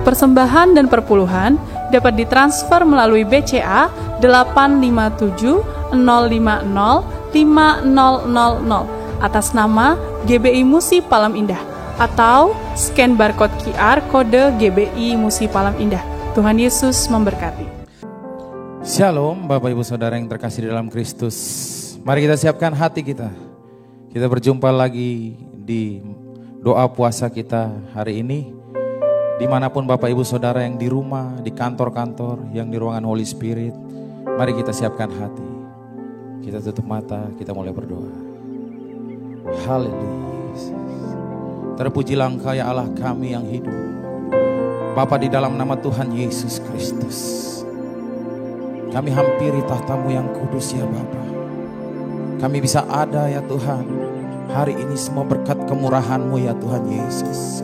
persembahan dan perpuluhan dapat ditransfer melalui BCA 857 050 5000 atas nama GBI Musi Palem Indah atau scan barcode QR kode GBI Musi Palem Indah. Tuhan Yesus memberkati. Shalom Bapak Ibu Saudara yang terkasih dalam Kristus. Mari kita siapkan hati kita. Kita berjumpa lagi di doa puasa kita hari ini. Dimanapun Bapak Ibu Saudara yang di rumah, di kantor-kantor, yang di ruangan Holy Spirit. Mari kita siapkan hati. Kita tutup mata, kita mulai berdoa. Haleluya. Terpujilah Engkau ya Allah kami yang hidup. Bapa, di dalam nama Tuhan Yesus Kristus, kami hampiri tahta-Mu yang kudus ya Bapa. Kami bisa ada ya Tuhan. Hari ini semua berkat kemurahan-Mu ya Tuhan Yesus.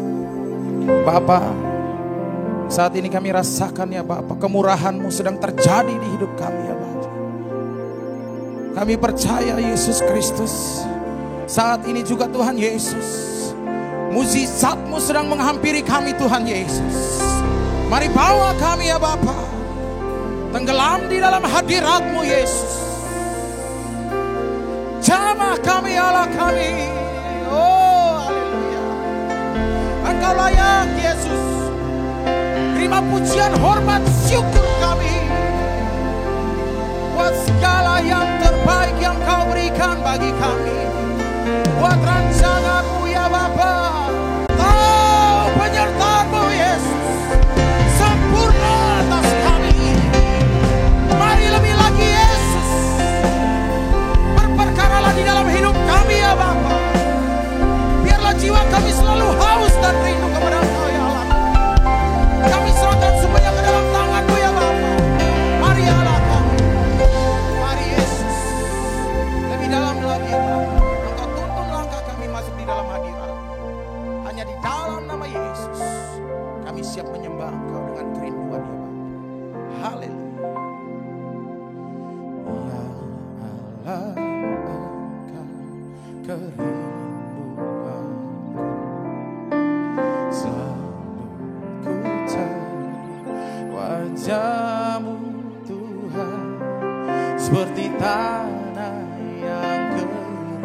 Bapa, saat ini kami rasakan ya Bapa, kemurahan-Mu sedang terjadi di hidup kami ya Bapa. Kami percaya Yesus Kristus. Saat ini juga Tuhan Yesus, mukjizat-Mu sedang menghampiri kami Tuhan Yesus. Mari bawa kami ya Bapa, tenggelam di dalam hadirat-Mu Yesus. Jamah kami Allah kami. Oh haleluya. Engkau layak Yesus. Terima pujian, hormat, syukur kami buat segala yang terbaik yang Kau berikan bagi kami. Buat rancangan-Mu ya Bapa. Kau penyertaan-Mu Yesus sempurna atas kami. Mari lebih lagi Yesus, berperkaralah di dalam hidup kami ya Bapa. Biarlah jiwa kami selalu haus dan rindu kepada Engkau ya Allah. Kami serahkan semuanya ke dalam tangan-Mu ya Bapa. Mari ya Allah kami. Mari Yesus, lebih dalam lagi ya Bapa. Engkau tuntun langkah kami masuk di dalam hadirat. Hanya di dalam nama Yesus kami siap menyembah Engkau dengan kerinduan ya Bapa. Haleluya. Wajah-Mu Tuhan seperti tanah yang kering,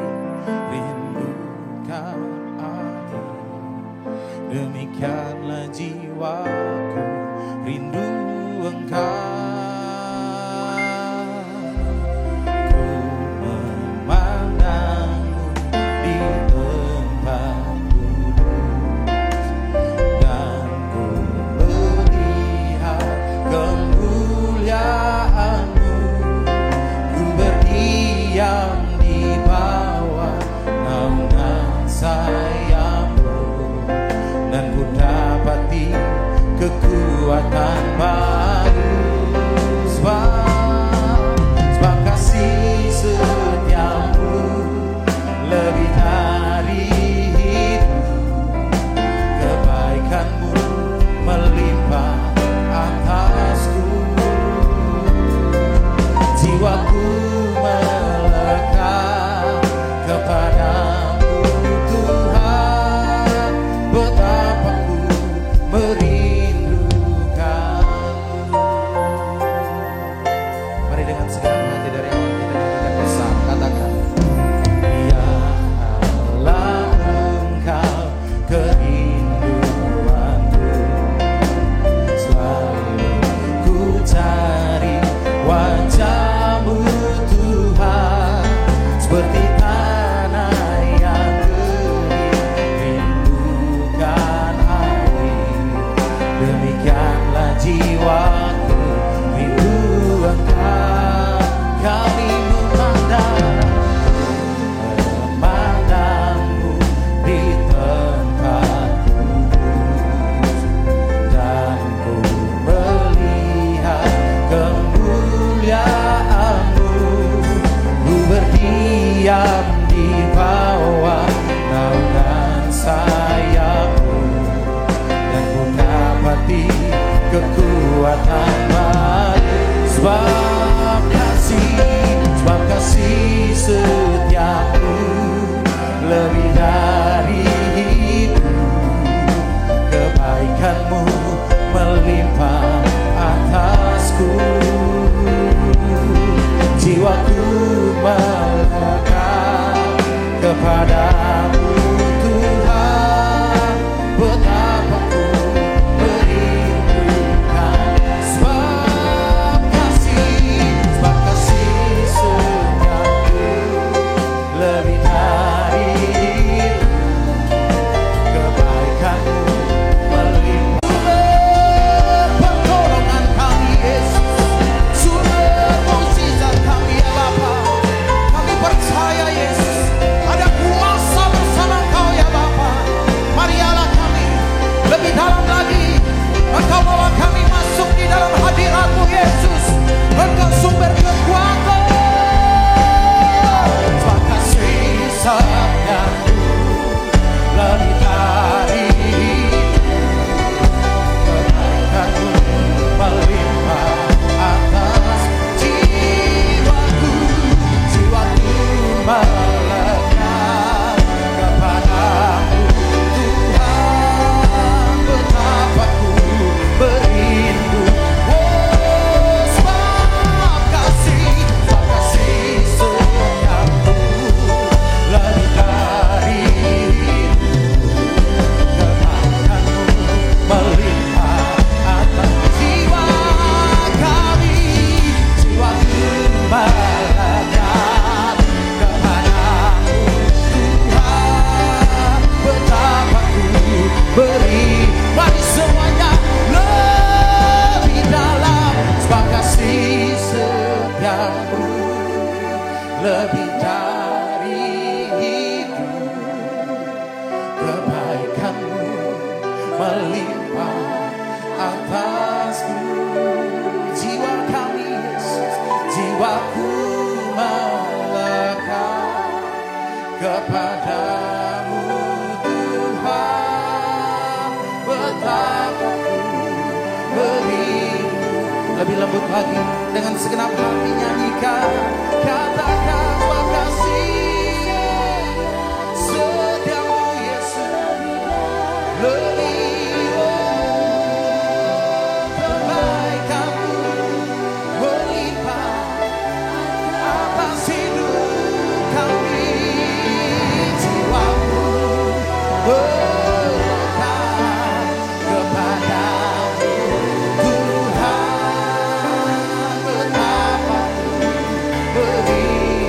rindukan air. Demikianlah jiwaku rindu Engkau. Kekuatan baru sebab kasih setiamu lebih dari itu. Kebaikan-Mu melimpah atasku. Jiwaku melekat kepada-Mu Tuhan. Betapa ku merindukan. Kekuatan baru sebab kasih setiamu lebih dari itu. Kebaikan-Mu melimpah atasku. Jiwaku melekat kepadamu Tuhan, betapa ku merindukan sebab kasih senyapmu lebih dari itu, kebaikanmu melimpah pertolongan kami Yesus, sumber mukjizat kami ya Bapa. Kami percaya Yesus, ada kuasa bersama Engkau ya Bapa. Marilah kami lebih dalam lagi, Engkau bawa kami masuk di dalam hadirat-Mu Yesus. Engkau sumber kekuatan, sebab kasih sayang-Mu lebih dari kebaikan-Mu melimpah atas jiwaku melekat kepadamu Tuhan, betapa ku merindu. Oh, sebab kasih senyapmu lebih dari kebaikanmu melimpah atas jiwa kami, jiwaku melekat kepadamu Tuhan, betapa ku beri. Mari semuanya lebih dalam, sebab kasih setiamu lebih dari hidup, kebaikanmu melimpah atasku. Jiwa kami Yesus, jiwaku melekat kepadamu Tuhan, betapa ku merindu. Lebih lembut lagi, dengan segenap hati nyanyikan, katakan sebab kasih setiamu Yesus lebih kebaikanmu melimpah atas hidup kami. Jiwaku melekat kepadamu Tuhan, betapa ku beri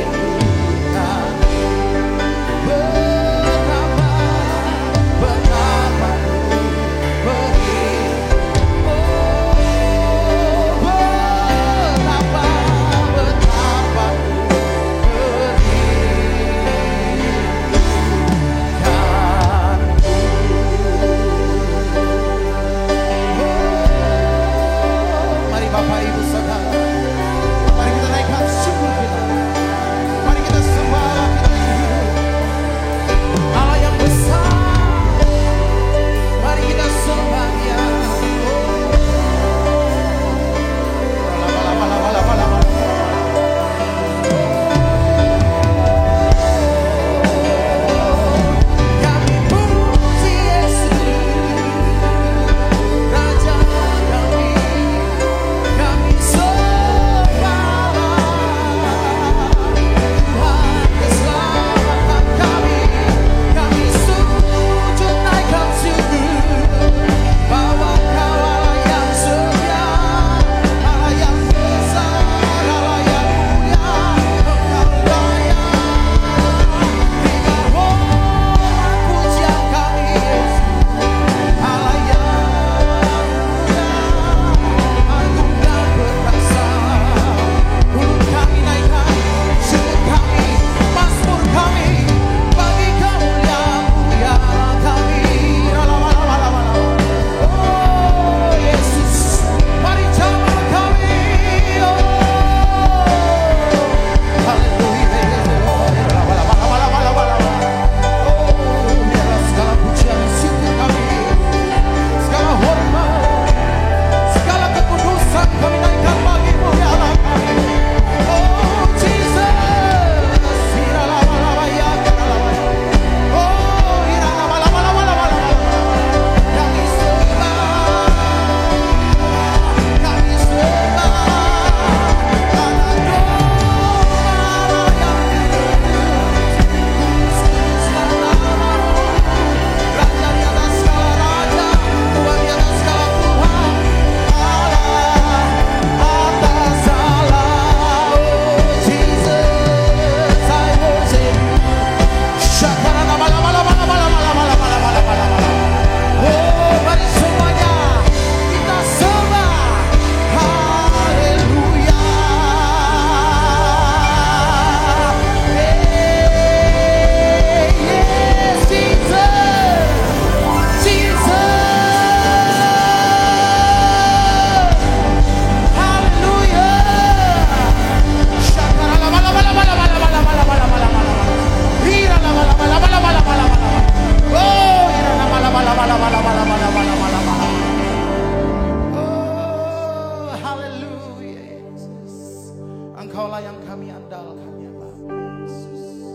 Engkaulah yang kami andalkan ya Bapa Yesus.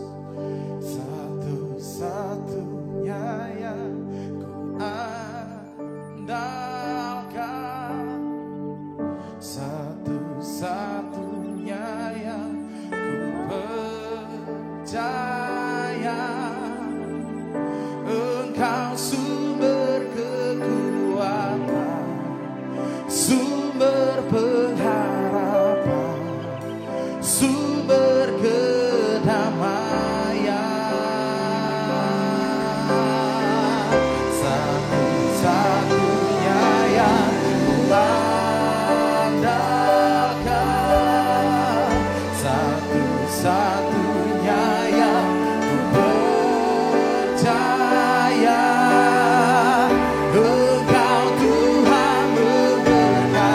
Satu-satunya yang ku andalkan, satu-satunya yang ku percaya, Engkau sumber kekuatan, sumber pengharapan, sumber kedamaian. Satu-satunya yang ku andalkan, satu-satunya yang ku percaya, Engkau Tuhan memberkati.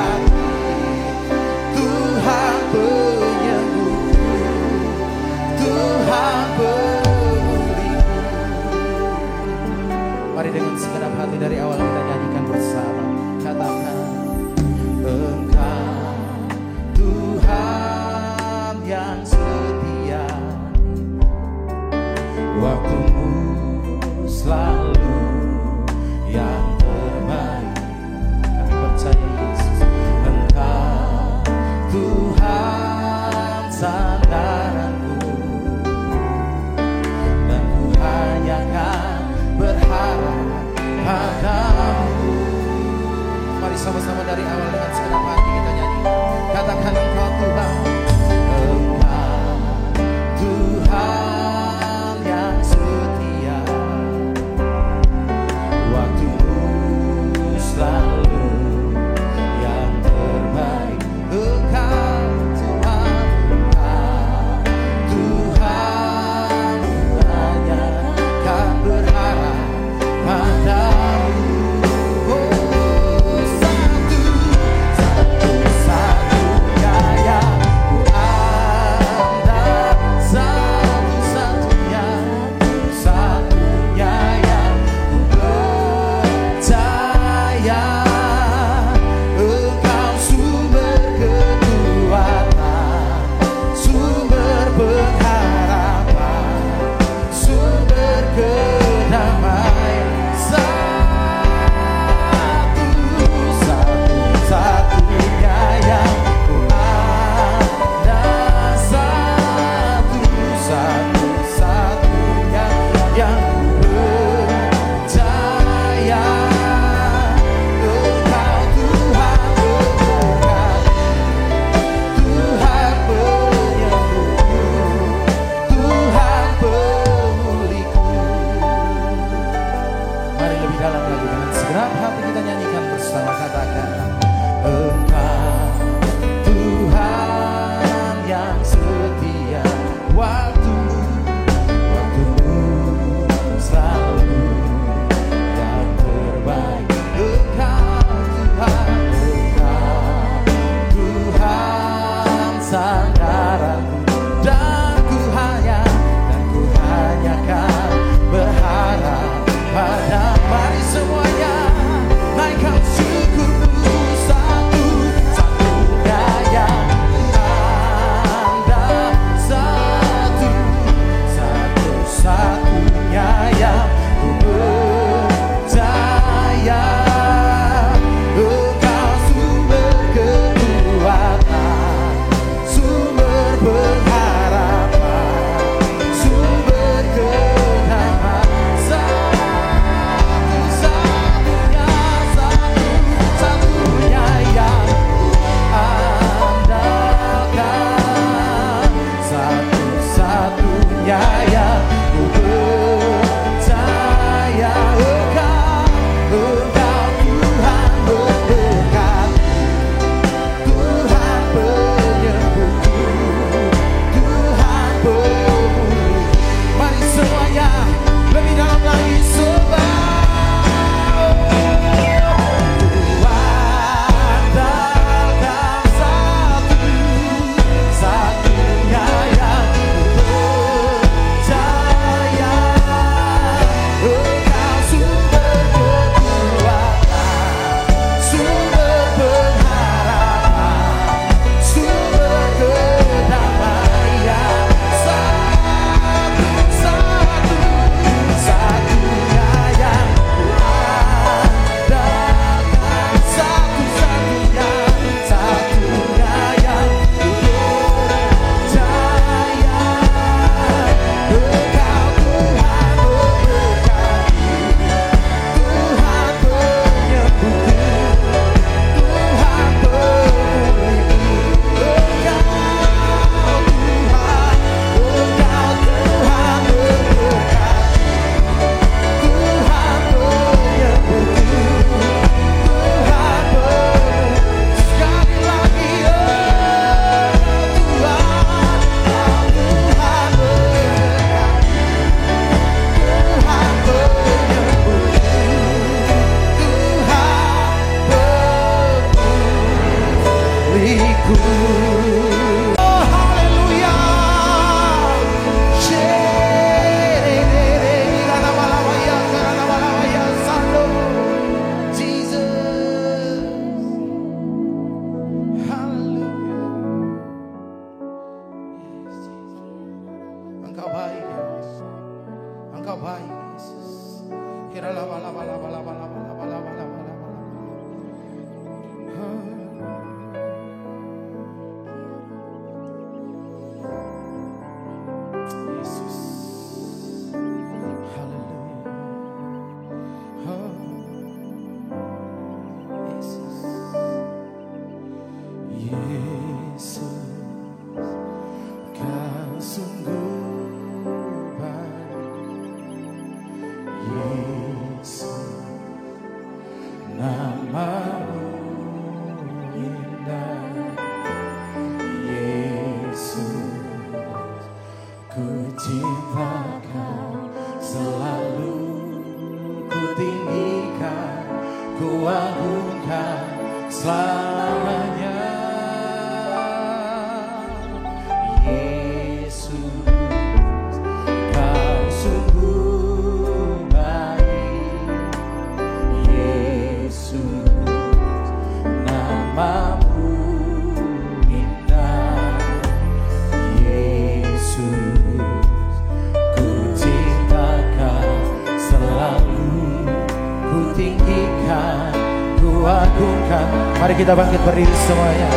Mari kita bangkit berdiri semuanya.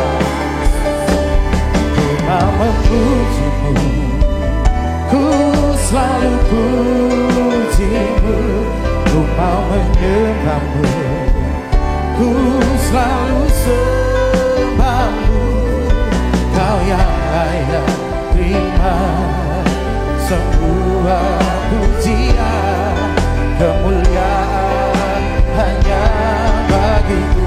Ku mau memujimu, ku selalu pujimu. Ku mau menyembahmu, ku selalu sembahmu. Kau yang layak terima semua pujian, kemuliaan hanya bagi Tuhan.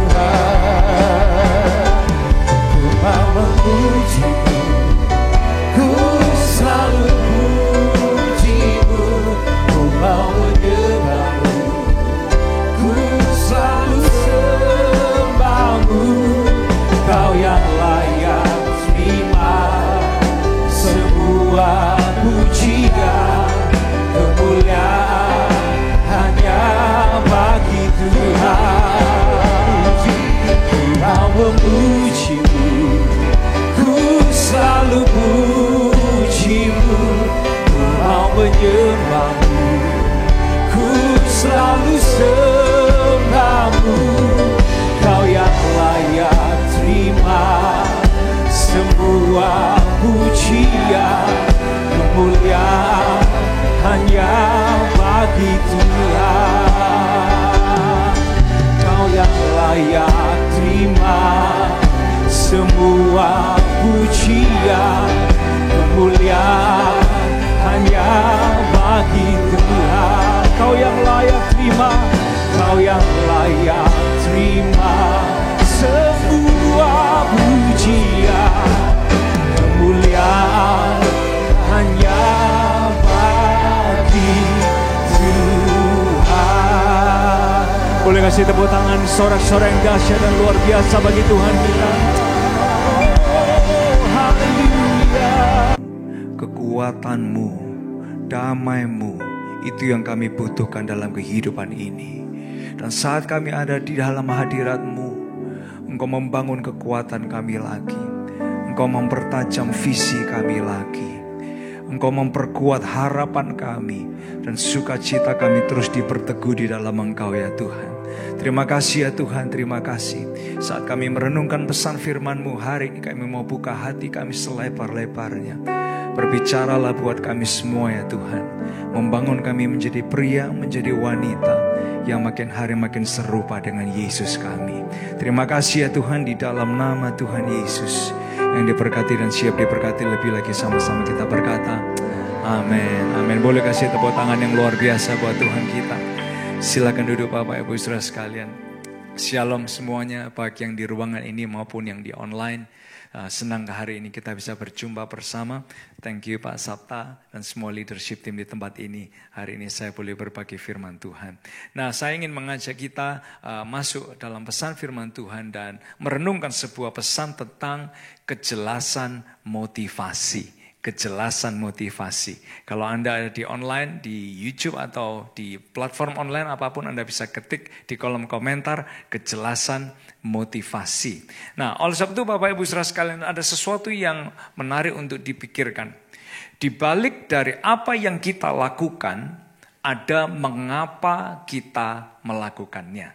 Ku mau memujimu, ku selalu pujimu. Ku mau menyembahmu, ku selalu sembahmu. Kau yang layak terima semua pujian, kemuliaan hanya bagi Tuhan. Ku mau memujimu, ku selalu pujimu. Ku mau menyembahmu, ku selalu sembahmu. Kau yang layak terima semua pujian, kemuliaan hanya bagi Tuhan. Kau yang layak terima semua pujian, kemuliaan hanya bagi Tuhan. Kau yang layak terima, kau yang layak terima semua pujian, kemuliaan hanya bagi Tuhan. Boleh kasih tepuk tangan, sorak-sorai yang dahsyat dan luar biasa bagi Tuhan kita. Haleluya. Kekuatanmu, damai-Mu, itu yang kami butuhkan dalam kehidupan ini. Dan saat kami ada di dalam hadirat-Mu, Engkau membangun kekuatan kami lagi. Engkau mempertajam visi kami lagi. Engkau memperkuat harapan kami. Dan sukacita kami terus diperteguh di dalam Engkau ya Tuhan. Terima kasih ya Tuhan, terima kasih. Saat kami merenungkan pesan firman-Mu hari ini, kami mau buka hati kami selebar-lebarnya. Berbicaralah buat kami semua ya Tuhan. Membangun kami menjadi pria, menjadi wanita yang makin hari makin serupa dengan Yesus kami. Terima kasih ya Tuhan, di dalam nama Tuhan Yesus yang diberkati dan siap diberkati lebih lagi, sama-sama kita berkata amin, amin. Boleh kasih tepuk tangan yang luar biasa buat Tuhan kita. Silakan duduk Bapak Ibu Saudara sekalian. Shalom semuanya, baik yang di ruangan ini maupun yang di online. Senang hari ini kita bisa berjumpa bersama. Thank you Pak Sabta dan semua leadership team di tempat ini. Hari ini saya boleh berbagi firman Tuhan. Nah, saya ingin mengajak kita masuk dalam pesan firman Tuhan dan merenungkan sebuah pesan tentang kejelasan motivasi. Kejelasan motivasi. Kalau Anda ada di online, di YouTube atau di platform online apapun, Anda bisa ketik di kolom komentar kejelasan motivasi. Nah, oleh sebab itu Bapak Ibu Saudara sekalian, ada sesuatu yang menarik untuk dipikirkan. Di balik dari apa yang kita lakukan, ada mengapa kita melakukannya.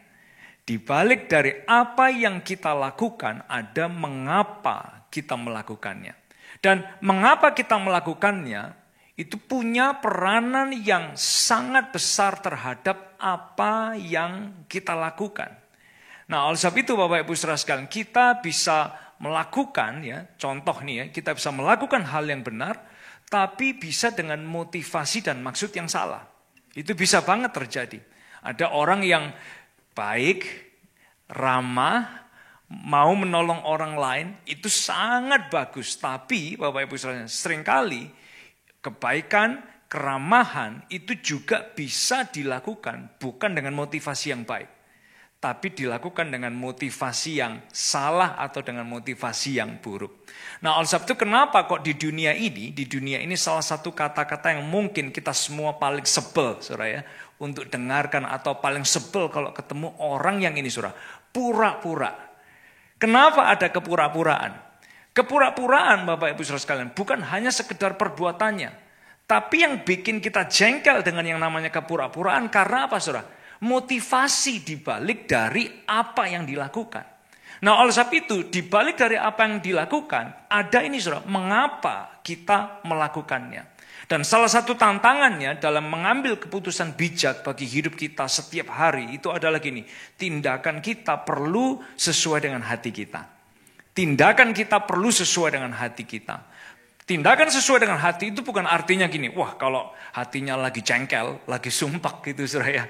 Di balik dari apa yang kita lakukan, ada mengapa kita melakukannya. Dan mengapa kita melakukannya, itu punya peranan yang sangat besar terhadap apa yang kita lakukan. Nah, oleh sebab itu Bapak Ibu Saudara sekalian, kita bisa melakukan, ya, contoh nih ya, kita bisa melakukan hal yang benar, tapi bisa dengan motivasi dan maksud yang salah. Itu bisa banget terjadi. Ada orang yang baik, ramah, mau menolong orang lain, itu sangat bagus. Tapi Bapak Ibu Saudara, seringkali kebaikan, keramahan itu juga bisa dilakukan bukan dengan motivasi yang baik, tapi dilakukan dengan motivasi yang salah atau dengan motivasi yang buruk. Nah, oleh sebab itu kenapa kok di dunia ini salah satu kata-kata yang mungkin kita semua paling sebel, Saudara ya, untuk dengarkan atau paling sebel kalau ketemu orang yang ini, Saudara, pura-pura. Kenapa ada kepura-puraan? Kepura-puraan Bapak Ibu Saudara sekalian bukan hanya sekedar perbuatannya. Tapi yang bikin kita jengkel dengan yang namanya kepura-puraan karena apa Saudara? Motivasi dibalik dari apa yang dilakukan. Nah, oleh sebab itu dibalik dari apa yang dilakukan ada ini Saudara, mengapa kita melakukannya. Dan salah satu tantangannya dalam mengambil keputusan bijak bagi hidup kita setiap hari itu adalah gini, tindakan kita perlu sesuai dengan hati kita. Tindakan kita perlu sesuai dengan hati kita. Tindakan sesuai dengan hati itu bukan artinya gini, wah kalau hatinya lagi jengkel, lagi sumpah gitu Saudara ya.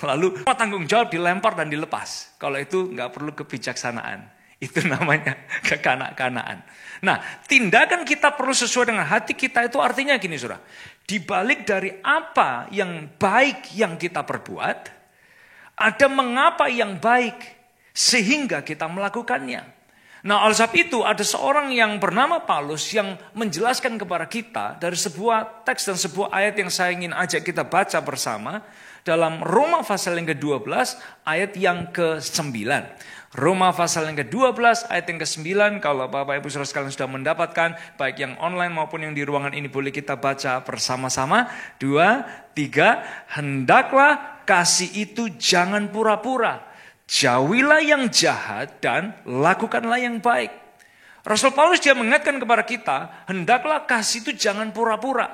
Lalu tanggung jawab dilempar dan dilepas. Kalau itu nggak perlu kebijaksanaan. Itu namanya kekanak-kanaan. Nah, tindakan kita perlu sesuai dengan hati kita itu artinya gini Saudara. Di balik dari apa yang baik yang kita perbuat, ada mengapa yang baik sehingga kita melakukannya. Nah, oleh sebab itu ada seorang yang bernama Paulus yang menjelaskan kepada kita dari sebuah teks dan sebuah ayat yang saya ingin ajak kita baca bersama dalam Roma pasal yang ke-12 ayat yang ke-9. Roma pasal yang ke-12 ayat yang ke-9, kalau Bapak Ibu Saudara sekalian sudah mendapatkan, baik yang online maupun yang di ruangan ini boleh kita baca bersama-sama. 2, 3, hendaklah kasih itu jangan pura-pura. Jauhilah yang jahat dan lakukanlah yang baik. Rasul Paulus dia mengingatkan kepada kita, hendaklah kasih itu jangan pura-pura.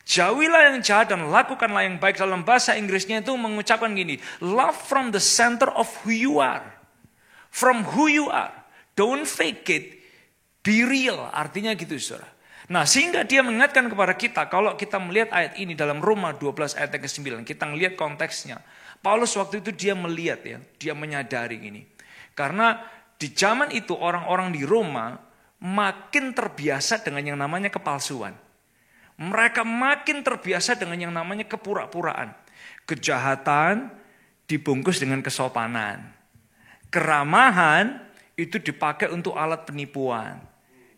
Jauhilah yang jahat dan lakukanlah yang baik. Dalam bahasa Inggrisnya itu mengucapkan gini, love from the center of who you are. From who you are. Don't fake it. Be real. Artinya gitu Saudara. Nah, sehingga dia mengingatkan kepada kita, kalau kita melihat ayat ini dalam Roma 12 ayat yang ke-9, kita melihat konteksnya. Paulus waktu itu dia melihat ya, dia menyadari ini. Karena di zaman itu orang-orang di Roma makin terbiasa dengan yang namanya kepalsuan. Mereka makin terbiasa dengan yang namanya kepura-puraan. Kejahatan dibungkus dengan kesopanan. Keramahan itu dipakai untuk alat penipuan.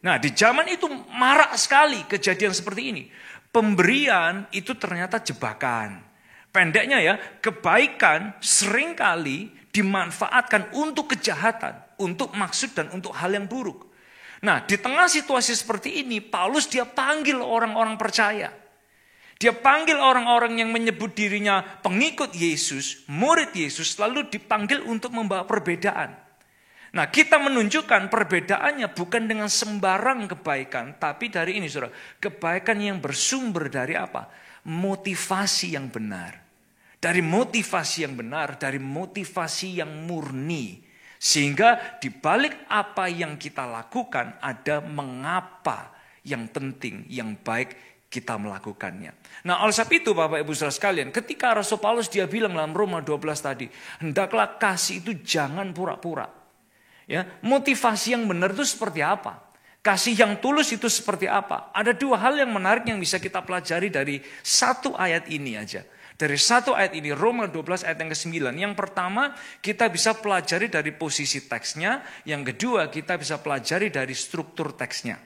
Nah, di zaman itu marak sekali kejadian seperti ini. Pemberian itu ternyata jebakan. Pendeknya ya, kebaikan seringkali dimanfaatkan untuk kejahatan, untuk maksud dan untuk hal yang buruk. Nah, di tengah situasi seperti ini, Paulus dia panggil orang-orang percaya. Dia panggil orang-orang yang menyebut dirinya pengikut Yesus, murid Yesus, lalu dipanggil untuk membawa perbedaan. Nah, kita menunjukkan perbedaannya bukan dengan sembarang kebaikan, tapi dari ini Saudara, kebaikan yang bersumber dari apa? Motivasi yang benar. Dari motivasi yang benar, dari motivasi yang murni. Sehingga di balik apa yang kita lakukan ada mengapa yang penting, yang baik kita melakukannya. Nah, oleh sebab itu Bapak Ibu Saudara sekalian, ketika Rasul Paulus dia bilang dalam Roma 12 tadi, hendaklah kasih itu jangan pura-pura. Ya, motivasi yang benar itu seperti apa? Kasih yang tulus itu seperti apa? Ada dua hal yang menarik yang bisa kita pelajari dari satu ayat ini aja. Dari satu ayat ini, Roma 12 ayat yang ke-9. Yang pertama, kita bisa pelajari dari posisi teksnya. Yang kedua, kita bisa pelajari dari struktur teksnya.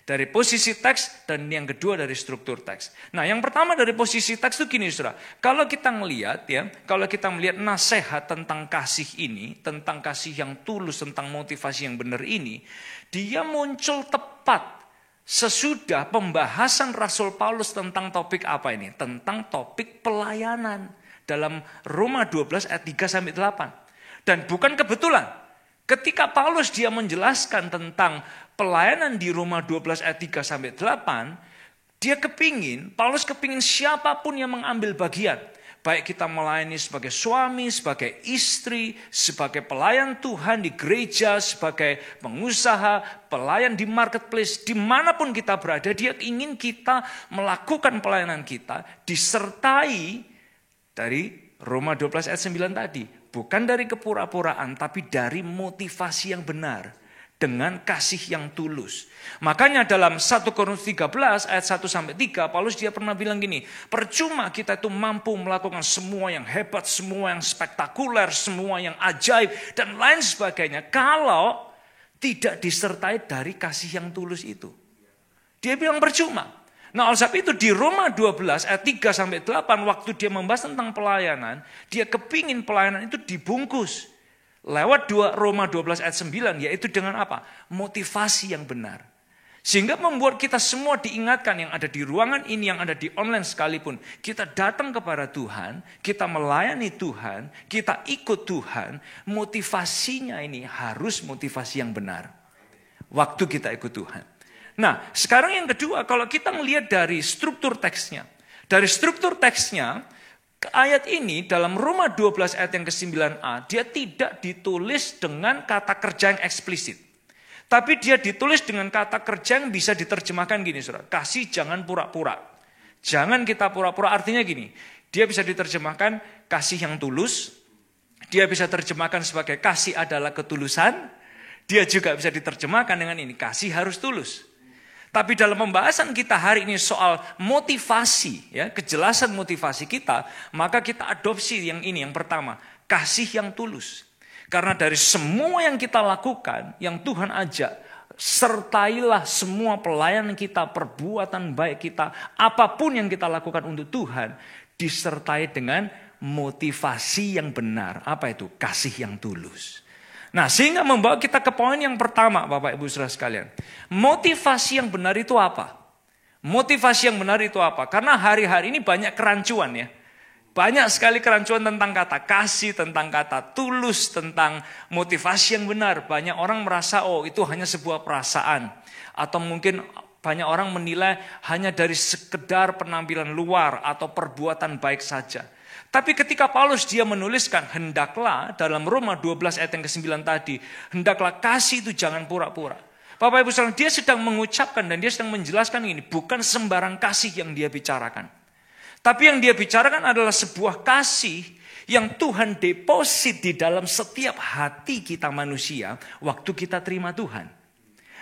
Dari posisi teks dan yang kedua dari struktur teks. Nah, yang pertama dari posisi teks itu gini, Saudara. Kalau kita melihat nasihat tentang kasih ini, tentang kasih yang tulus, tentang motivasi yang benar ini, dia muncul tepat sesudah pembahasan Rasul Paulus tentang topik apa ini? Tentang topik pelayanan dalam Roma 12 ayat 3-8. Dan bukan kebetulan, ketika Paulus dia menjelaskan tentang pelayanan di Roma 12 ayat 3-8, Paulus kepingin siapapun yang mengambil bagian. Baik kita melayani sebagai suami, sebagai istri, sebagai pelayan Tuhan di gereja, sebagai pengusaha, pelayan di marketplace, dimanapun kita berada, dia ingin kita melakukan pelayanan kita disertai dari Roma 12 ayat 9 tadi. Bukan dari kepura-puraan, tapi dari motivasi yang benar. Dengan kasih yang tulus. Makanya dalam 1 Korintus 13 ayat 1-3 Paulus dia pernah bilang gini, percuma kita itu mampu melakukan semua yang hebat, semua yang spektakuler, semua yang ajaib dan lain sebagainya kalau tidak disertai dari kasih yang tulus itu. Dia bilang percuma. Nah, oleh sebab itu di Roma 12 ayat 3-8 waktu dia membahas tentang pelayanan, dia kepingin pelayanan itu dibungkus lewat Roma 12 ayat 9, yaitu dengan apa? Motivasi yang benar. Sehingga membuat kita semua diingatkan yang ada di ruangan ini, yang ada di online sekalipun. Kita datang kepada Tuhan, kita melayani Tuhan, kita ikut Tuhan. Motivasinya ini harus motivasi yang benar. Waktu kita ikut Tuhan. Nah, sekarang yang kedua, kalau kita melihat dari struktur teksnya. Dari struktur teksnya, ayat ini dalam Roma 12 ayat yang ke-9a, dia tidak ditulis dengan kata kerja yang eksplisit. Tapi dia ditulis dengan kata kerja yang bisa diterjemahkan gini, Saudara. Kasih jangan pura-pura. Jangan kita pura-pura, artinya gini. Dia bisa diterjemahkan kasih yang tulus. Dia bisa terjemahkan sebagai kasih adalah ketulusan. Dia juga bisa diterjemahkan dengan ini, kasih harus tulus. Tapi dalam pembahasan kita hari ini soal motivasi, ya, kejelasan motivasi kita, maka kita adopsi yang ini, yang pertama, kasih yang tulus. Karena dari semua yang kita lakukan, yang Tuhan ajak, sertailah semua pelayanan kita, perbuatan baik kita, apapun yang kita lakukan untuk Tuhan, disertai dengan motivasi yang benar. Apa itu? Kasih yang tulus. Nah, sehingga membawa kita ke poin yang pertama, Bapak Ibu Saudara sekalian. Motivasi yang benar itu apa? Motivasi yang benar itu apa? Karena hari-hari ini banyak kerancuan ya. Banyak sekali kerancuan tentang kata kasih, tentang kata tulus, tentang motivasi yang benar. Banyak orang merasa, oh itu hanya sebuah perasaan. Atau mungkin banyak orang menilai hanya dari sekedar penampilan luar atau perbuatan baik saja. Tapi ketika Paulus dia menuliskan, hendaklah dalam Roma 12 ayat yang ke-9 tadi, hendaklah kasih itu jangan pura-pura. Bapak Ibu saudara, dia sedang mengucapkan dan dia sedang menjelaskan ini, bukan sembarang kasih yang dia bicarakan. Tapi yang dia bicarakan adalah sebuah kasih yang Tuhan deposit di dalam setiap hati kita manusia waktu kita terima Tuhan.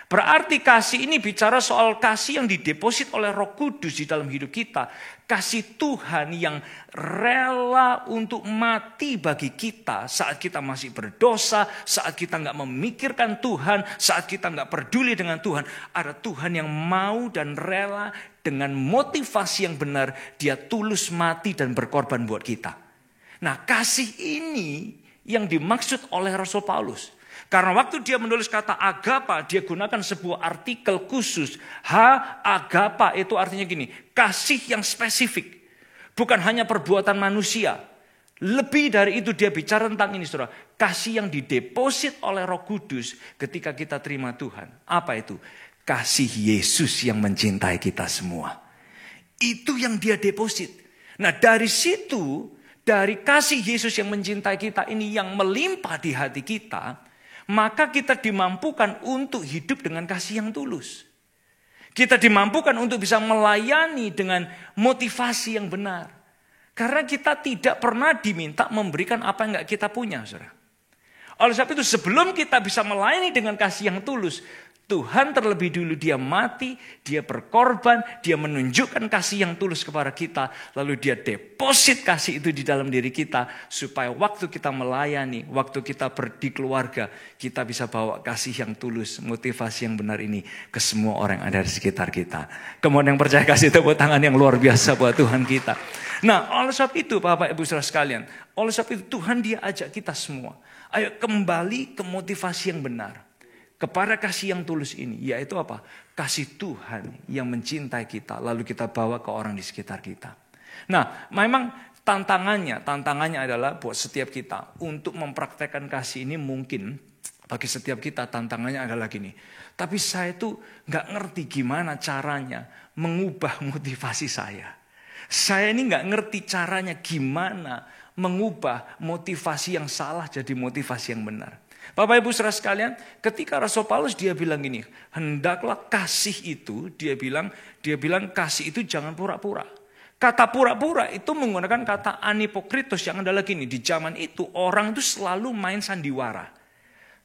Berarti kasih ini bicara soal kasih yang dideposit oleh Roh Kudus di dalam hidup kita. Kasih Tuhan yang rela untuk mati bagi kita saat kita masih berdosa, saat kita nggak memikirkan Tuhan, saat kita nggak peduli dengan Tuhan. Ada Tuhan yang mau dan rela dengan motivasi yang benar, dia tulus mati dan berkorban buat kita. Nah, kasih ini yang dimaksud oleh Rasul Paulus. Karena waktu dia menulis kata agapa, dia gunakan sebuah artikel khusus. Agapa itu artinya gini, kasih yang spesifik. Bukan hanya perbuatan manusia. Lebih dari itu dia bicara tentang ini, saudara. Kasih yang dideposit oleh Roh Kudus ketika kita terima Tuhan. Apa itu? Kasih Yesus yang mencintai kita semua. Itu yang dia deposit. Nah, dari situ, dari kasih Yesus yang mencintai kita ini yang melimpah di hati kita, maka kita dimampukan untuk hidup dengan kasih yang tulus. Kita dimampukan untuk bisa melayani dengan motivasi yang benar. Karena kita tidak pernah diminta memberikan apa yang gak kita punya, saudara. Oleh sebab itu sebelum kita bisa melayani dengan kasih yang tulus, Tuhan terlebih dulu dia mati, dia berkorban, dia menunjukkan kasih yang tulus kepada kita. Lalu dia deposit kasih itu di dalam diri kita. Supaya waktu kita melayani, waktu kita di keluarga, kita bisa bawa kasih yang tulus, motivasi yang benar ini ke semua orang yang ada di sekitar kita. Kemudian yang percaya kasih tepuk tangan yang luar biasa buat Tuhan kita. Nah, oleh sebab itu Bapak Ibu Saudara sekalian, oleh sebab itu Tuhan dia ajak kita semua. Ayo kembali ke motivasi yang benar. Kepada kasih yang tulus ini, yaitu apa? Kasih Tuhan yang mencintai kita, lalu kita bawa ke orang di sekitar kita. Nah, memang tantangannya adalah buat setiap kita untuk mempraktekkan kasih ini mungkin bagi setiap kita tantangannya adalah gini. Tapi saya tuh nggak ngerti gimana caranya mengubah motivasi saya. Saya ini nggak ngerti caranya gimana mengubah motivasi yang salah jadi motivasi yang benar. Bapak Ibu Saudara sekalian, ketika Rasul Paulus dia bilang gini, hendaklah kasih itu, dia bilang kasih itu jangan pura-pura. Kata pura-pura itu menggunakan kata anipokritos yang adalah gini, di zaman itu orang itu selalu main sandiwara.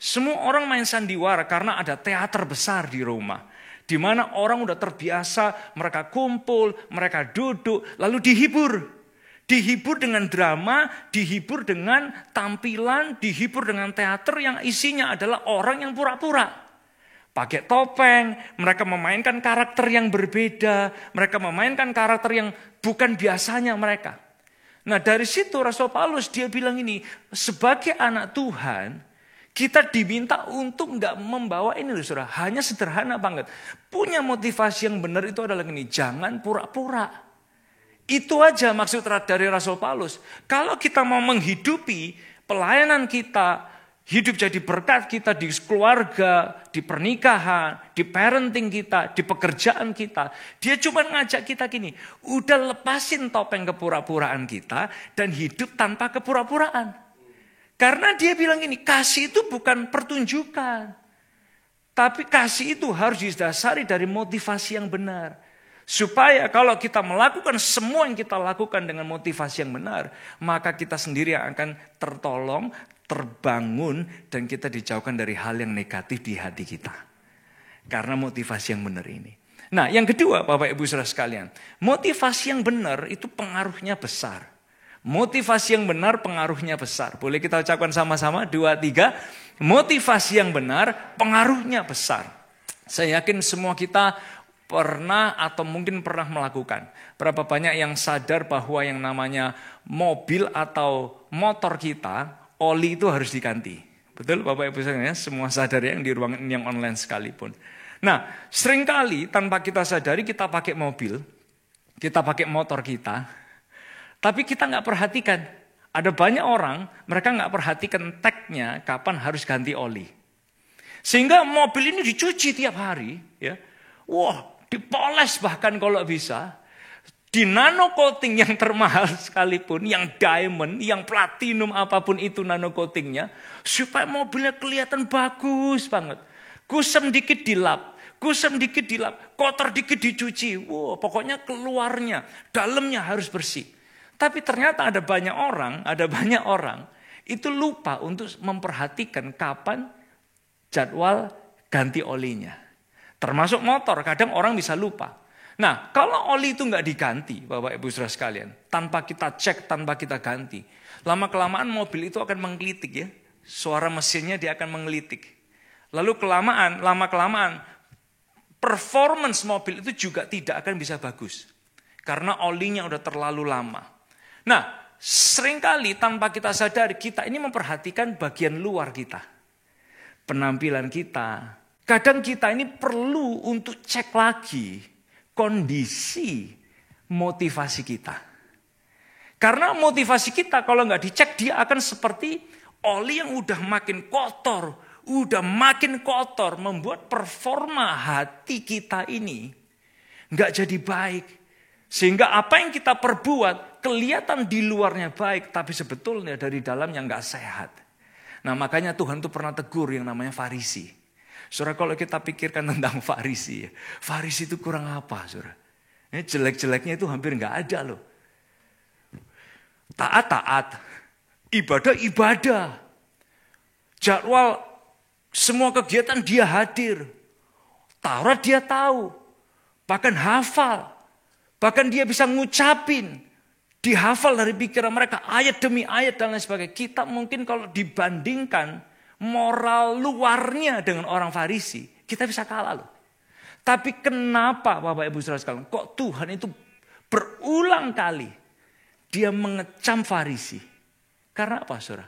Semua orang main sandiwara karena ada teater besar di Roma. Di mana orang udah terbiasa, mereka kumpul, mereka duduk, lalu dihibur. Dihibur dengan drama, dihibur dengan tampilan, dihibur dengan teater yang isinya adalah orang yang pura-pura. Pakai topeng, mereka memainkan karakter yang berbeda, mereka memainkan karakter yang bukan biasanya mereka. Nah dari situ Rasul Paulus dia bilang ini, sebagai anak Tuhan, kita diminta untuk nggak membawa ini loh saudara, hanya sederhana banget. Punya motivasi yang benar itu adalah ini, jangan pura-pura. Itu aja maksud dari Rasul Paulus. Kalau kita mau menghidupi pelayanan kita, hidup jadi berkat kita di keluarga, di pernikahan, di parenting kita, di pekerjaan kita. Dia cuma ngajak kita gini, udah lepasin topeng kepura-puraan kita dan hidup tanpa kepura-puraan. Karena dia bilang gini, kasih itu bukan pertunjukan. Tapi kasih itu harus didasari dari motivasi yang benar. Supaya kalau kita melakukan semua yang kita lakukan dengan motivasi yang benar, maka kita sendiri akan tertolong, terbangun, dan kita dijauhkan dari hal yang negatif di hati kita. Karena motivasi yang benar ini. Nah yang kedua Bapak Ibu Saudara sekalian, motivasi yang benar itu pengaruhnya besar. Motivasi yang benar pengaruhnya besar. Boleh kita ucapkan sama-sama, 2, 3. Motivasi yang benar pengaruhnya besar. Saya yakin semua kita pernah atau mungkin pernah melakukan. Berapa banyak yang sadar bahwa yang namanya mobil atau motor kita, oli itu harus diganti. Betul Bapak Ibu sekalian, semua sadar yang di ruangan yang online sekalipun. Nah, seringkali tanpa kita sadari kita pakai mobil, kita pakai motor kita, tapi kita nggak perhatikan. Ada banyak orang, mereka nggak perhatikan tagnya kapan harus ganti oli. Sehingga mobil ini dicuci tiap hari, ya. Wah, dipoles bahkan kalau bisa. Di nano coating yang termahal sekalipun, yang diamond, yang platinum apapun itu nano coatingnya, supaya mobilnya kelihatan bagus banget. Kusam dikit dilap, kotor dikit dicuci. Wow, pokoknya keluarnya, dalamnya harus bersih. Tapi ternyata ada banyak orang itu lupa untuk memperhatikan kapan jadwal ganti olinya. Termasuk motor, kadang orang bisa lupa. Nah, kalau oli itu nggak diganti, Bapak Ibu Saudara sekalian, tanpa kita cek, tanpa kita ganti, lama-kelamaan mobil itu akan menggelitik ya. Suara mesinnya dia akan menggelitik. Lalu lama-kelamaan, performance mobil itu juga tidak akan bisa bagus. Karena olinya udah terlalu lama. Nah, seringkali tanpa kita sadari, kita ini memperhatikan bagian luar kita. Penampilan kita. Kadang kita ini perlu untuk cek lagi kondisi motivasi kita. Karena motivasi kita kalau nggak dicek dia akan seperti oli yang udah makin kotor. Membuat performa hati kita ini nggak jadi baik. Sehingga apa yang kita perbuat kelihatan di luarnya baik. Tapi sebetulnya dari dalamnya nggak sehat. Nah makanya Tuhan tuh pernah tegur yang namanya Farisi. Saudara, kalau kita pikirkan tentang Farisi, Farisi itu kurang apa, saudara? Jelek-jeleknya itu hampir nggak ada loh. Taat-taat, ibadah-ibadah, jadwal semua kegiatan dia hadir, Taurat dia tahu, bahkan hafal, bahkan dia bisa ngucapin, dihafal dari pikiran mereka ayat demi ayat dan lain sebagainya. Kita mungkin kalau dibandingkan moral luarnya dengan orang Farisi, kita bisa kalah loh. Tapi kenapa Bapak Ibu Saudara sekalian, kok Tuhan itu berulang kali dia mengecam Farisi? Karena apa, saudara?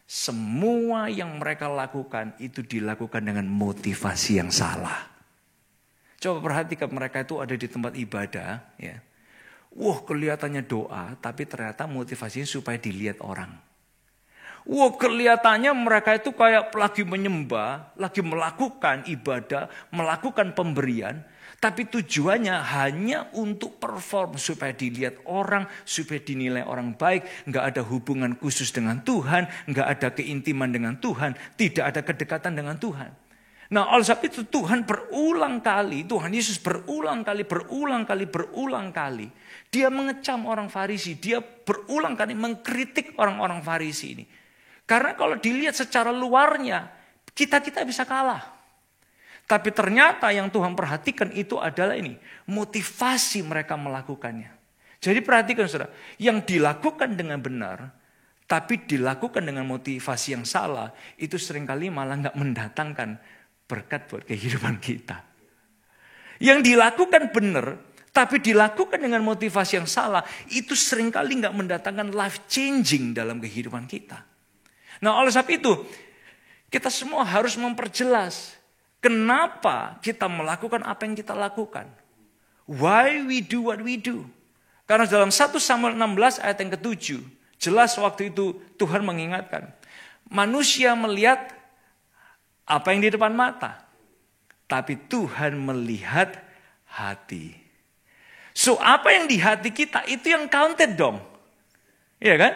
Semua yang mereka lakukan itu dilakukan dengan motivasi yang salah. Coba perhatikan, mereka itu ada di tempat ibadah, ya. Wah, kelihatannya doa, tapi ternyata motivasinya supaya dilihat orang. Wah, kelihatannya mereka itu kayak lagi menyembah, lagi melakukan ibadah, melakukan pemberian. Tapi tujuannya hanya untuk perform, supaya dilihat orang, supaya dinilai orang baik. Nggak ada hubungan khusus dengan Tuhan, nggak ada keintiman dengan Tuhan, tidak ada kedekatan dengan Tuhan. Nah, oleh sebab itu Tuhan berulang kali, Tuhan Yesus berulang kali, dia mengecam orang Farisi, dia berulang kali mengkritik orang-orang Farisi ini. Karena kalau dilihat secara luarnya, kita bisa kalah. Tapi ternyata yang Tuhan perhatikan itu adalah ini, motivasi mereka melakukannya. Jadi perhatikan saudara, yang dilakukan dengan benar, tapi dilakukan dengan motivasi yang salah, itu seringkali malah gak mendatangkan berkat buat kehidupan kita. Yang dilakukan benar, tapi dilakukan dengan motivasi yang salah, itu seringkali gak mendatangkan life changing dalam kehidupan kita. Nah, oleh sebab itu, kita semua harus memperjelas kenapa kita melakukan apa yang kita lakukan. Why we do what we do. Karena dalam 1 Samuel 16 ayat yang ke-7, jelas waktu itu Tuhan mengingatkan, manusia melihat apa yang di depan mata, tapi Tuhan melihat hati. So, apa yang di hati kita itu yang counted dong. Iya kan?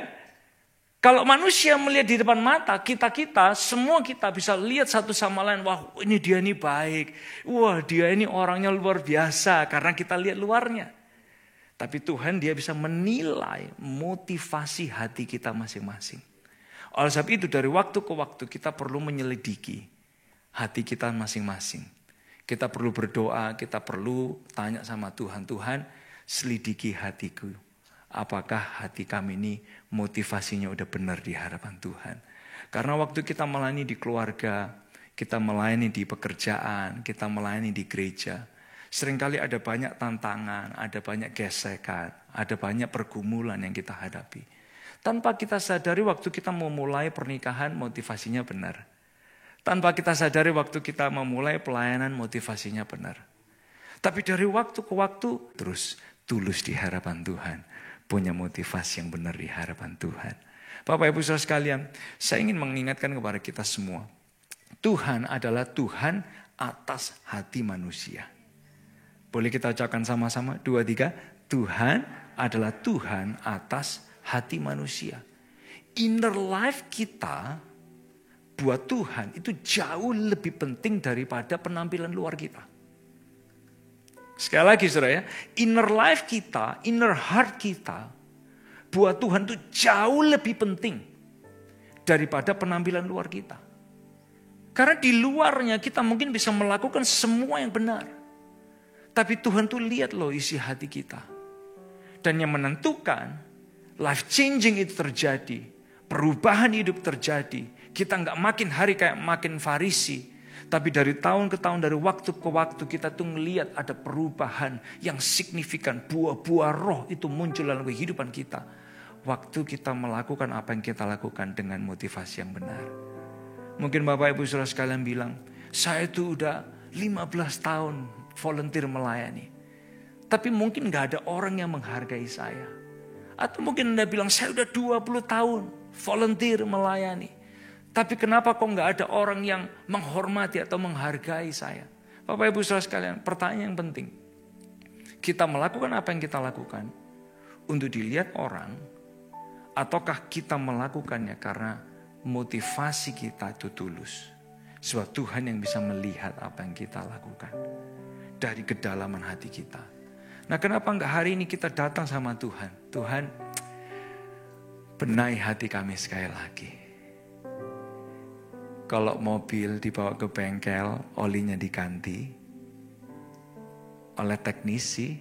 Kalau manusia melihat di depan mata, kita semua kita bisa lihat satu sama lain. Wah, ini dia ini baik. Wah, dia ini orangnya luar biasa karena kita lihat luarnya. Tapi Tuhan dia bisa menilai motivasi hati kita masing-masing. Oleh sebab itu dari waktu ke waktu kita perlu menyelidiki hati kita masing-masing. Kita perlu berdoa, kita perlu tanya sama Tuhan. Tuhan, selidiki hatiku. Apakah hati kami ini motivasinya udah benar di hadapan Tuhan. Karena waktu kita melayani di keluarga, kita melayani di pekerjaan, kita melayani di gereja, seringkali ada banyak tantangan, ada banyak gesekan, ada banyak pergumulan yang kita hadapi. Tanpa kita sadari waktu kita memulai pernikahan motivasinya benar. Tanpa kita sadari waktu kita memulai pelayanan motivasinya benar. Tapi dari waktu ke waktu terus tulus di hadapan Tuhan. Punya motivasi yang benar di hadapan Tuhan. Bapak Ibu Saudara sekalian, saya ingin mengingatkan kepada kita semua. Tuhan adalah Tuhan atas hati manusia. Boleh kita ucapkan sama-sama? 2, 3. Tuhan adalah Tuhan atas hati manusia. Inner life kita buat Tuhan itu jauh lebih penting daripada penampilan luar kita. Sekali lagi saudara ya, inner life kita, inner heart kita, buat Tuhan itu jauh lebih penting daripada penampilan luar kita. Karena di luarnya kita mungkin bisa melakukan semua yang benar. Tapi Tuhan tuh lihat loh isi hati kita. Dan yang menentukan life changing itu terjadi, perubahan hidup terjadi. Kita gak makin hari kayak makin Farisi. Tapi dari tahun ke tahun, dari waktu ke waktu kita tuh ngelihat ada perubahan yang signifikan. Buah-buah roh itu muncul dalam kehidupan kita. Waktu kita melakukan apa yang kita lakukan dengan motivasi yang benar. Mungkin Bapak Ibu Saudara sekalian bilang, saya itu udah 15 tahun volunteer melayani. Tapi mungkin gak ada orang yang menghargai saya. Atau mungkin Anda bilang, saya udah 20 tahun volunteer melayani. Tapi kenapa kok nggak ada orang yang menghormati atau menghargai saya? Bapak Ibu Saudara sekalian, pertanyaan yang penting. Kita melakukan apa yang kita lakukan untuk dilihat orang, ataukah kita melakukannya karena motivasi kita itu tulus? Sebab Tuhan yang bisa melihat apa yang kita lakukan dari kedalaman hati kita. Nah, kenapa enggak hari ini kita datang sama Tuhan? Tuhan, benahi hati kami sekali lagi. Kalau mobil dibawa ke bengkel, olinya diganti oleh teknisi,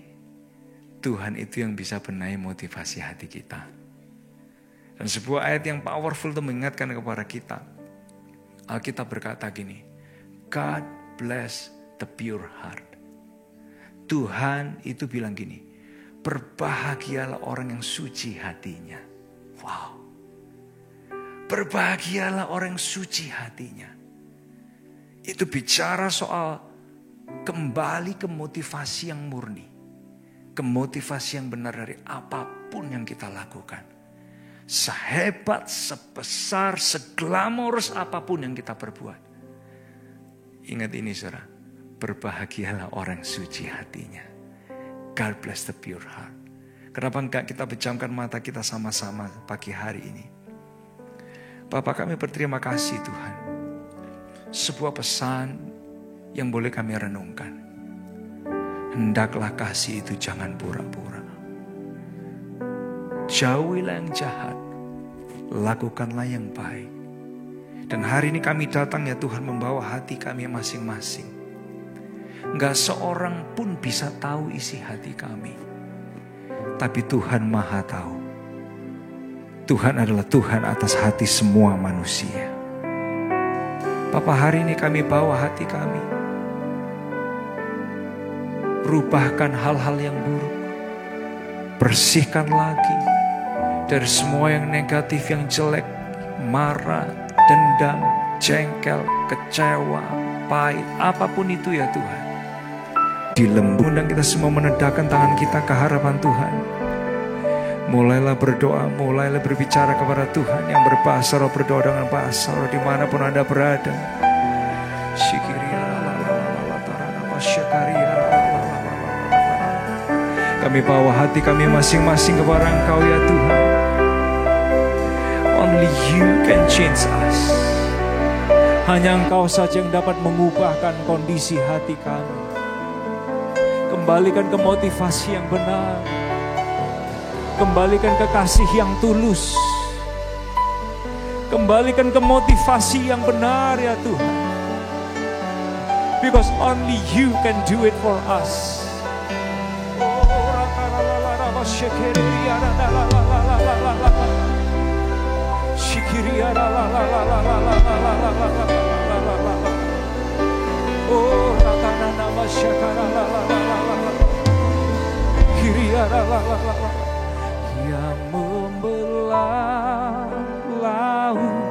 Tuhan itu yang bisa benahi motivasi hati kita. Dan sebuah ayat yang powerful itu mengingatkan kepada kita. Alkitab berkata gini, God bless the pure heart. Tuhan itu bilang gini, berbahagialah orang yang suci hatinya. Wow. Berbahagialah orang yang suci hatinya. Itu bicara soal kembali ke motivasi yang murni. Ke motivasi yang benar dari apapun yang kita lakukan. Sehebat, sebesar, seglamorous apapun yang kita perbuat. Ingat ini saudara. Berbahagialah orang suci hatinya. God bless the pure heart. Kenapa enggak kita pejamkan mata kita sama-sama pagi hari ini. Bapak, kami berterima kasih Tuhan. Sebuah pesan yang boleh kami renungkan. Hendaklah kasih itu jangan pura-pura. Jauhilah yang jahat. Lakukanlah yang baik. Dan hari ini kami datang ya Tuhan membawa hati kami masing-masing. Enggak seorang pun bisa tahu isi hati kami. Tapi Tuhan Maha tahu. Tuhan adalah Tuhan atas hati semua manusia. Bapa, hari ini kami bawa hati kami. Rubahkan hal-hal yang buruk. Bersihkan lagi dari semua yang negatif, yang jelek, marah, dendam, jengkel, kecewa, pahit, apapun itu ya Tuhan. Dilembutkan kita semua menedakkan tangan kita ke harapan Tuhan. Mulailah berdoa, mulailah berbicara kepada Tuhan. Yang berbahasa roh berdoa dengan bahasa roh dimanapun Anda berada. Kami bawa hati kami masing-masing kepada Engkau ya Tuhan. Only You can change us. Hanya Engkau saja yang dapat mengubahkan kondisi hati kami. Kembalikan ke motivasi yang benar. Kembalikan ke kasih yang tulus. Kembalikan ke motivasi yang benar ya Tuhan. Because only You can do it for us. Yang membelah laut,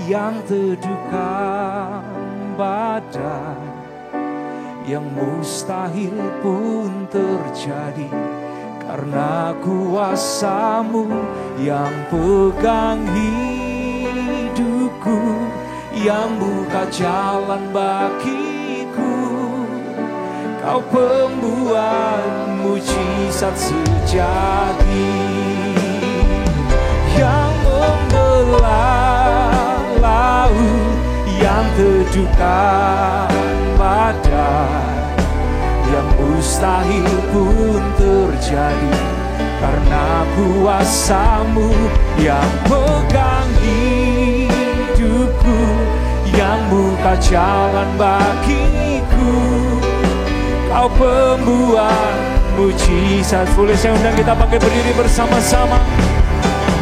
yang teduhkan badai, yang mustahil pun terjadi karena kuasa-Mu yang pegang hidupku, yang buka jalan bagiku. Kau pembuat mujizat sejati, yang membelah laut, yang teduhkan badai, yang mustahil pun terjadi karena kuasa-Mu yang pegang hidupku, yang buka jalan bagiku. Kau pembuat mujizat. Boleh saya undang kita pakai berdiri bersama-sama.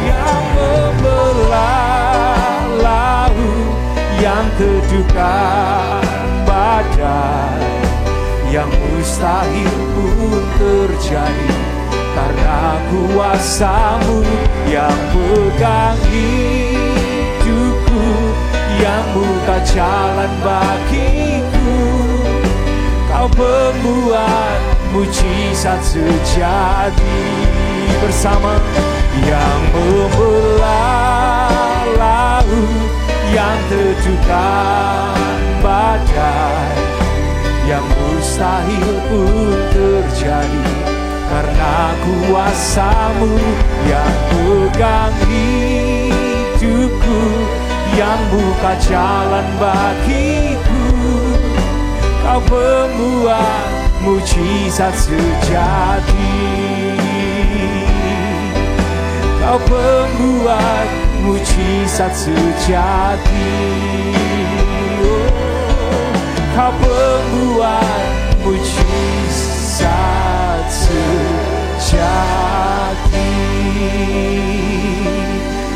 Yang membelah laut, yang teduhkan badai, yang mustahil pun terjadi karena kuasa-Mu yang pegang hidupku, yang buka jalan bagiku. Kau pembuat mujizat sejati. Bersama. Yang membelah laut, yang teduhkan badai, yang mustahil pun terjadi karena kuasa-Mu yang pegang hidupku, yang buka jalan bagiku. Kau pembuat mujizat sejati. Kau pembuat mujizat sejati. Oh, Kau pembuat mujizat sejati.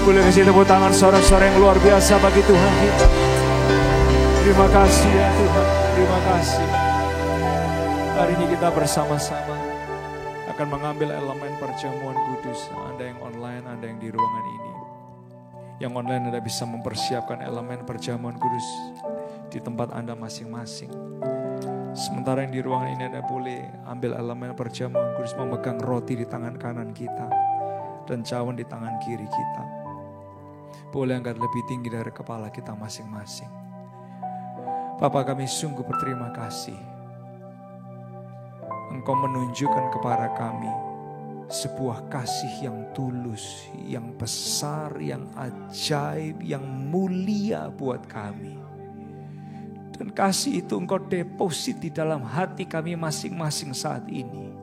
Boleh kasih tepuk tangan sorak-sorak yang luar biasa bagi Tuhan kita. Terima kasih ya Tuhan, terima kasih. Hari ini kita bersama-sama akan mengambil elemen perjamuan kudus. Anda yang online, Anda yang di ruangan ini. Yang online Anda bisa mempersiapkan elemen perjamuan kudus di tempat Anda masing-masing. Sementara yang di ruangan ini Anda boleh ambil elemen perjamuan kudus, memegang roti di tangan kanan kita dan cawan di tangan kiri kita. Boleh angkat lebih tinggi dari kepala kita masing-masing. Bapa, kami sungguh berterima kasih. Engkau menunjukkan kepada kami sebuah kasih yang tulus, yang besar, yang ajaib, yang mulia buat kami. Dan kasih itu Engkau deposit di dalam hati kami masing-masing saat ini.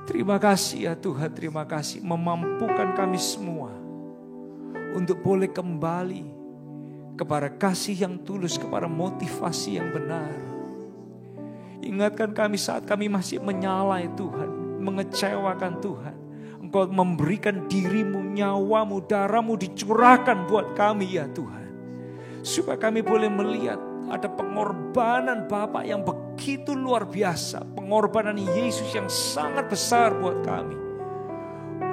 Terima kasih ya Tuhan, terima kasih memampukan kami semua untuk boleh kembali kepada kasih yang tulus, kepada motivasi yang benar. Ingatkan kami saat kami masih menyalai Tuhan, mengecewakan Tuhan. Engkau memberikan dirimu, nyawamu, darahmu dicurahkan buat kami ya Tuhan. Supaya kami boleh melihat ada pengorbanan Bapa yang begitu luar biasa. Pengorbanan Yesus yang sangat besar buat kami.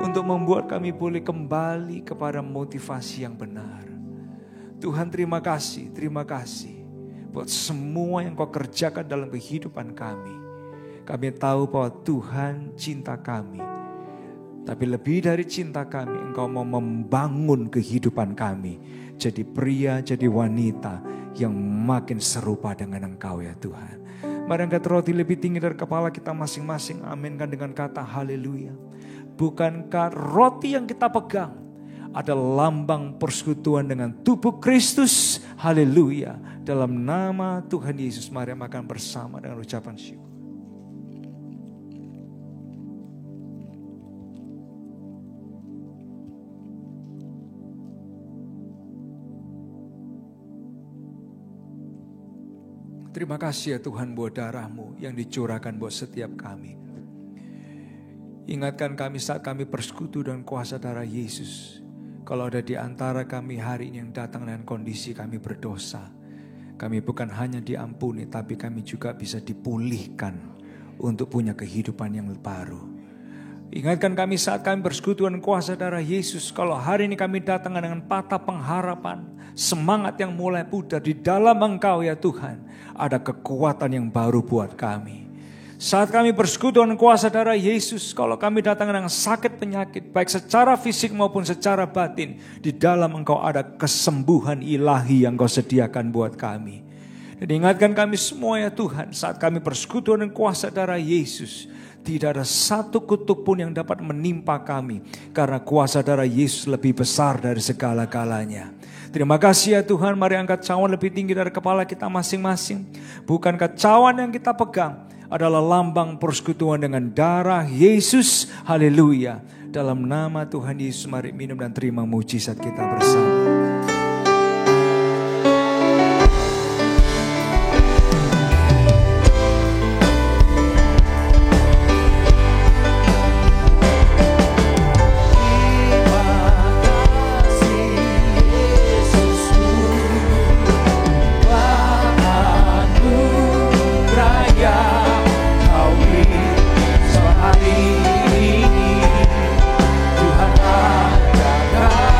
Untuk membuat kami boleh kembali kepada motivasi yang benar. Tuhan terima kasih buat semua yang Kau kerjakan dalam kehidupan kami. Kami tahu bahwa Tuhan cinta kami. Tapi lebih dari cinta kami, Engkau mau membangun kehidupan kami. Jadi pria, jadi wanita yang makin serupa dengan Engkau ya Tuhan. Mari angkat roti lebih tinggi dari kepala kita masing-masing. Aminkan dengan kata haleluya. Bukankah roti yang kita pegang adalah lambang persekutuan dengan tubuh Kristus? Haleluya. Dalam nama Tuhan Yesus, mari makan bersama dengan ucapan syukur. Terima kasih ya Tuhan buat darah-Mu yang dicurahkan buat setiap kami. Ingatkan kami saat kami bersekutu dengan kuasa darah Yesus. Kalau ada di antara kami hari ini yang datang dengan kondisi kami berdosa. Kami bukan hanya diampuni, tapi kami juga bisa dipulihkan untuk punya kehidupan yang baru. Ingatkan kami saat kami bersekutu dengan kuasa darah Yesus. Kalau hari ini kami datang dengan patah pengharapan, semangat yang mulai pudar di dalam Engkau ya Tuhan. Ada kekuatan yang baru buat kami. Saat kami bersekutu dengan kuasa darah Yesus, kalau kami datang dengan sakit penyakit, baik secara fisik maupun secara batin, di dalam Engkau ada kesembuhan ilahi yang Kau sediakan buat kami. Dan ingatkan kami semua ya Tuhan, saat kami bersekutu dengan kuasa darah Yesus, tidak ada satu kutuk pun yang dapat menimpa kami, karena kuasa darah Yesus lebih besar dari segala-galanya. Terima kasih ya Tuhan, mari angkat cawan lebih tinggi dari kepala kita masing-masing. Bukankah cawan yang kita pegang adalah lambang persekutuan dengan darah Yesus? Haleluya. Dalam nama Tuhan Yesus, mari minum dan terima mujizat kita bersama. Tuhan adalah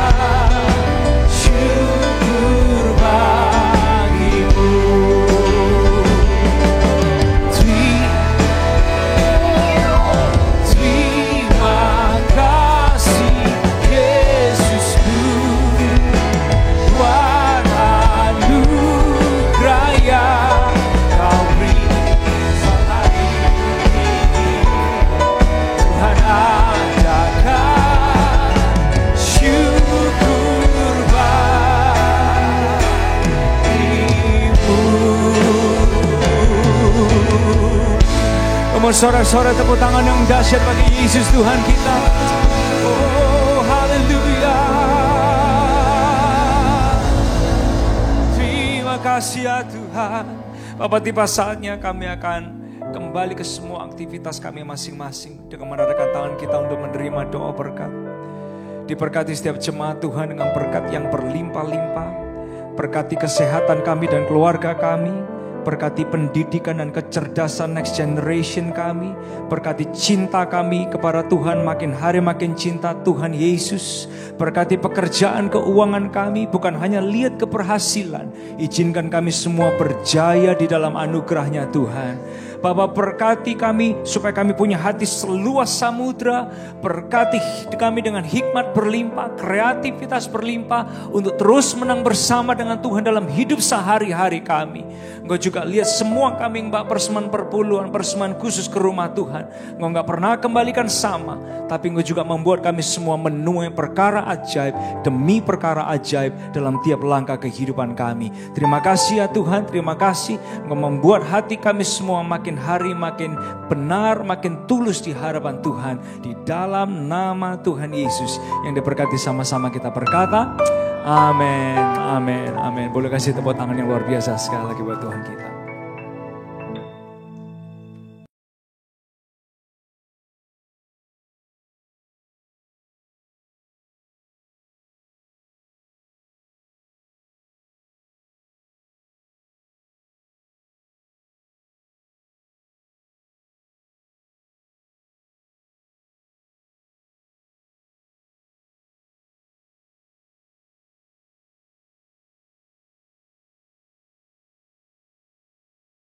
sorak-sorai tepuk tangan yang dahsyat bagi Yesus Tuhan kita. Oh, haleluya. Terima kasih ya Tuhan. Bapak, tiba saatnya kami akan kembali ke semua aktivitas kami masing-masing dengan menarikkan tangan kita untuk menerima doa berkat. Diberkati setiap jemaat Tuhan dengan berkat yang berlimpah-limpah. Berkati kesehatan kami dan keluarga kami. Berkati pendidikan dan kecerdasan next generation kami. Berkati cinta kami kepada Tuhan, makin hari makin cinta Tuhan Yesus. Berkati pekerjaan keuangan kami, bukan hanya lihat keberhasilan. Izinkan kami semua berjaya di dalam anugerah-Nya Tuhan. Bapak, berkati kami supaya kami punya hati seluas samudra. Berkati kami dengan hikmat berlimpah, kreativitas berlimpah untuk terus menang bersama dengan Tuhan dalam hidup sehari-hari kami. Engkau juga lihat semua kami Mbak persembahan perpuluhan, persembahan khusus ke rumah Tuhan. Engkau gak pernah kembalikan sama, tapi Engkau juga membuat kami semua menuai perkara ajaib demi perkara ajaib dalam tiap langkah kehidupan kami. Terima kasih ya Tuhan, terima kasih Engkau membuat hati kami semua makin hari makin benar, makin tulus di hadapan Tuhan. Di dalam nama Tuhan Yesus yang diberkati, sama-sama kita berkata, amin, amin, amin. Boleh kasih tepuk tangan yang luar biasa sekali lagi buat Tuhan kita.